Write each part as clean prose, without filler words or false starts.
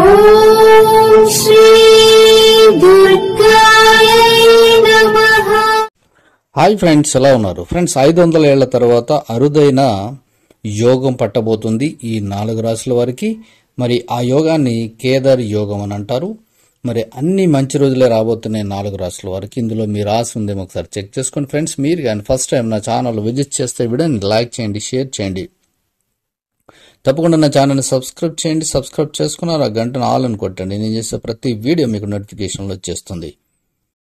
ఓం శ్రీ దుర్గాయ నమః. Hi friends, ఎలా ఉన్నారు ఫ్రెండ్స్? 500 ఏళ్ల తర్వాత అరుదైన యోగం పట్టబోతుంది ఈ 4 రాశుల వారికి. మరి ఆ యోగాన్ని కేదార్ యోగం అని అంటారు. మరి అన్ని మంచి రోజులే రాబోతున్నాయి 4 రాశుల వారికి. ఇందులో మీ రాశి ఉందేమో ఒకసారి చెక్ చేసుకోండి ఫ్రెండ్స్. మీరు కానీ ఫస్ట్ టైం నా ఛానల్ విజిట్ చేస్తే వీడియోని లైక్ చేయండి, షేర్ చేయండి. తప్పకుండా నా ఛానల్ని సబ్స్క్రైబ్ చేయండి. సబ్స్క్రైబ్ చేసుకున్నారు ఆ గంటను ఆల్ అని కొట్టండి. నేను చేసే ప్రతి వీడియో మీకు నోటిఫికేషన్లో వచ్చేస్తుంది.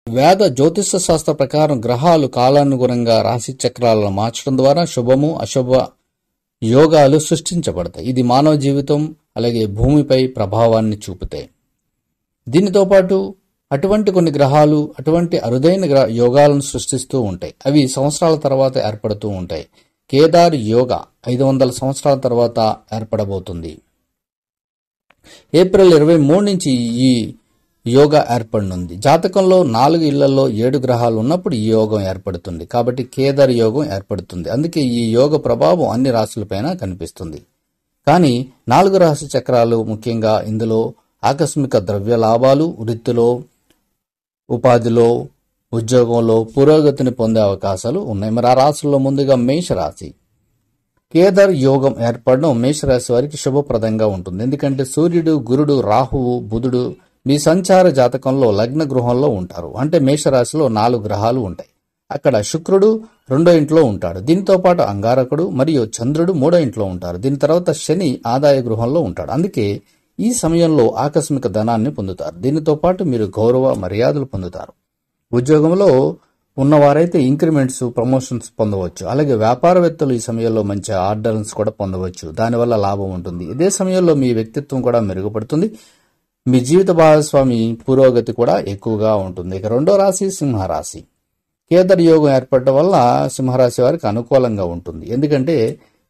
వేద జ్యోతిష శాస్త్ర ప్రకారం గ్రహాలు కాలానుగుణంగా రాశి చక్రాలను మార్చడం ద్వారా శుభము అశుభ యోగాలు సృష్టించబడతాయి. ఇది మానవ జీవితం అలాగే భూమిపై ప్రభావాన్ని చూపుతాయి. దీనితో పాటు అటువంటి కొన్ని గ్రహాలు అటువంటి అరుదైన యోగాలను సృష్టిస్తూ ఉంటాయి. అవి సంవత్సరాల తర్వాత ఏర్పడుతూ ఉంటాయి. కేదార్ యోగా 500 సంవత్సరాల తర్వాత ఏర్పడబోతుంది. ఏప్రిల్ 23 నుంచి ఈ యోగా ఏర్పడనుంది. జాతకంలో 4 ఇళ్లలో 7 గ్రహాలు ఉన్నప్పుడు ఈ యోగం ఏర్పడుతుంది. కాబట్టి కేదార్ యోగం ఏర్పడుతుంది. అందుకే ఈ యోగ ప్రభావం అన్ని రాశులపైన కనిపిస్తుంది. కానీ 4 రాశి చక్రాలు ముఖ్యంగా ఇందులో ఆకస్మిక ద్రవ్య లాభాలు, వృత్తిలో, ఉపాధిలో, ఉద్యోగంలో పురోగతిని పొందే అవకాశాలు ఉన్నాయి. మరి ఆ రాశుల్లో ముందుగా మేషరాశి. కేదార్ యోగం ఏర్పడడం మేషరాశి వారికి శుభప్రదంగా ఉంటుంది. ఎందుకంటే సూర్యుడు, గురుడు, రాహువు, బుధుడు మీ సంచార జాతకంలో లగ్న గృహంలో ఉంటారు. అంటే మేషరాశిలో 4 గ్రహాలు ఉంటాయి. అక్కడ శుక్రుడు 2వ ఇంట్లో ఉంటాడు. దీంతో పాటు అంగారకుడు మరియు చంద్రుడు 3వ ఇంట్లో ఉంటారు. దీని తర్వాత శని ఆదాయ గృహంలో ఉంటాడు. అందుకే ఈ సమయంలో ఆకస్మిక ధనాన్ని పొందుతారు. దీనితో పాటు మీరు గౌరవ మర్యాదలు పొందుతారు. ఉద్యోగంలో ఉన్నవారైతే ఇంక్రిమెంట్స్, ప్రమోషన్స్ పొందవచ్చు. అలాగే వ్యాపారవేత్తలు ఈ సమయంలో మంచి ఆర్డర్స్ కూడా పొందవచ్చు. దానివల్ల లాభం ఉంటుంది. ఇదే సమయంలో మీ వ్యక్తిత్వం కూడా మెరుగుపడుతుంది. మీ జీవిత భాగస్వామి పురోగతి కూడా ఎక్కువగా ఉంటుంది. ఇక 2వ రాశి సింహరాశి. కేదార్ యోగం ఏర్పడటం వల్ల సింహరాశి వారికి అనుకూలంగా ఉంటుంది. ఎందుకంటే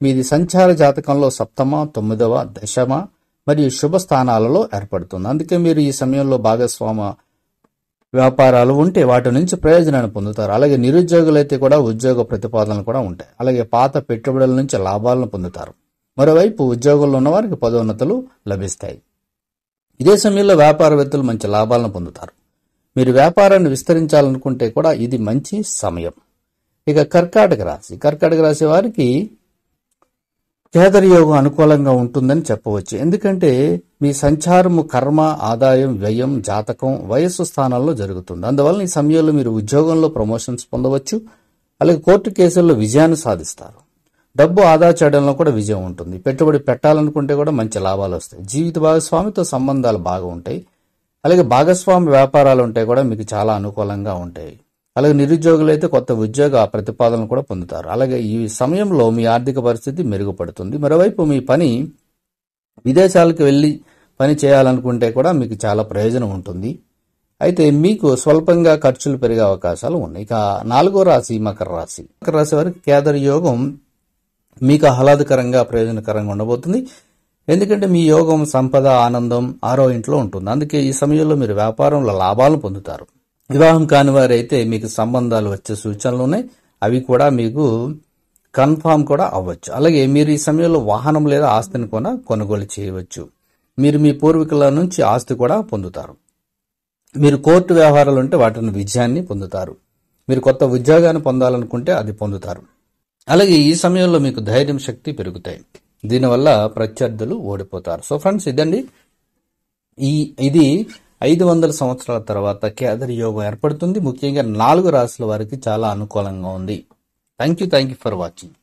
మీది సంచార జాతకంలో 7వ, 9వ, 10వ మరియు శుభ స్థానాలలో ఏర్పడుతుంది. అందుకే మీరు ఈ సమయంలో భాగస్వామ వ్యాపారాలు ఉంటే వాటి నుంచి ప్రయోజనాన్ని పొందుతారు. అలాగే నిరుద్యోగులైతే కూడా ఉద్యోగ ప్రతిపాదనలు కూడా ఉంటాయి. అలాగే పాత పెట్టుబడుల నుంచి లాభాలను పొందుతారు. మరోవైపు ఉద్యోగంలో ఉన్న వారికి పదోన్నతులు లభిస్తాయి. ఇదే సమయంలో వ్యాపారవేత్తలు మంచి లాభాలను పొందుతారు. మీరు వ్యాపారాన్ని విస్తరించాలనుకుంటే కూడా ఇది మంచి సమయం. ఇక కర్కాటక రాశి. కర్కాటక రాశి వారికి కేదార్ యోగం అనుకూలంగా ఉంటుందని చెప్పవచ్చు. ఎందుకంటే మీ సంచారము కర్మ, ఆదాయం, వ్యయం, జాతకం, వయస్సు స్థానాల్లో జరుగుతుంది. అందువల్ల ఈ సమయంలో మీరు ఉద్యోగంలో ప్రమోషన్స్ పొందవచ్చు. అలాగే కోర్టు కేసుల్లో విజయాన్ని సాధిస్తారు. డబ్బు ఆదా చేయడంలో కూడా విజయం ఉంటుంది. పెట్టుబడి పెట్టాలనుకుంటే కూడా మంచి లాభాలు వస్తాయి. జీవిత భాగస్వామితో సంబంధాలు బాగా ఉంటాయి. అలాగే భాగస్వామి వ్యాపారాలు ఉంటే కూడా మీకు చాలా అనుకూలంగా ఉంటాయి. అలాగే నిరుద్యోగులు అయితే కొత్త ఉద్యోగ ప్రతిపాదనలు కూడా పొందుతారు. అలాగే ఈ సమయంలో మీ ఆర్థిక పరిస్థితి మెరుగుపడుతుంది. మరోవైపు మీ పని విదేశాలకు వెళ్ళి పని చేయాలనుకుంటే కూడా మీకు చాలా ప్రయోజనం ఉంటుంది. అయితే మీకు స్వల్పంగా ఖర్చులు పెరిగే అవకాశాలు ఉన్నాయి. ఇక 4వ రాశి మకర రాశి. మకర రాశి వారికి కేదార్ యోగం మీకు ఆహ్లాదకరంగా, ప్రయోజనకరంగా ఉండబోతుంది. ఎందుకంటే మీ యోగం సంపద, ఆనందం 6వ ఇంట్లో ఉంటుంది. అందుకే ఈ సమయంలో మీరు వ్యాపారంలో లాభాలను పొందుతారు. వివాహం కాని వారైతే మీకు సంబంధాలు వచ్చే సూచనలు ఉన్నాయి. అవి కూడా మీకు కన్ఫామ్ కూడా అవ్వచ్చు. అలాగే మీరు ఈ సమయంలో వాహనం లేదా ఆస్తిని కూడా కొనుగోలు చేయవచ్చు. మీరు మీ పూర్వీకుల నుంచి ఆస్తి కూడా పొందుతారు. మీరు కోర్టు వ్యవహారాలు ఉంటే వాటిని విజయాన్ని పొందుతారు. మీరు కొత్త ఉద్యోగాన్ని పొందాలనుకుంటే అది పొందుతారు. అలాగే ఈ సమయంలో మీకు ధైర్యం, శక్తి పెరుగుతాయి. దీనివల్ల ప్రత్యర్థులు ఓడిపోతారు. సో ఫ్రెండ్స్, ఇదండి ఇది 500 సంవత్సరాల తర్వాత కేదార్ యోగం ఏర్పడుతుంది. ముఖ్యంగా 4 రాశుల వారికి చాలా అనుకూలంగా ఉంది. Thank you for watching.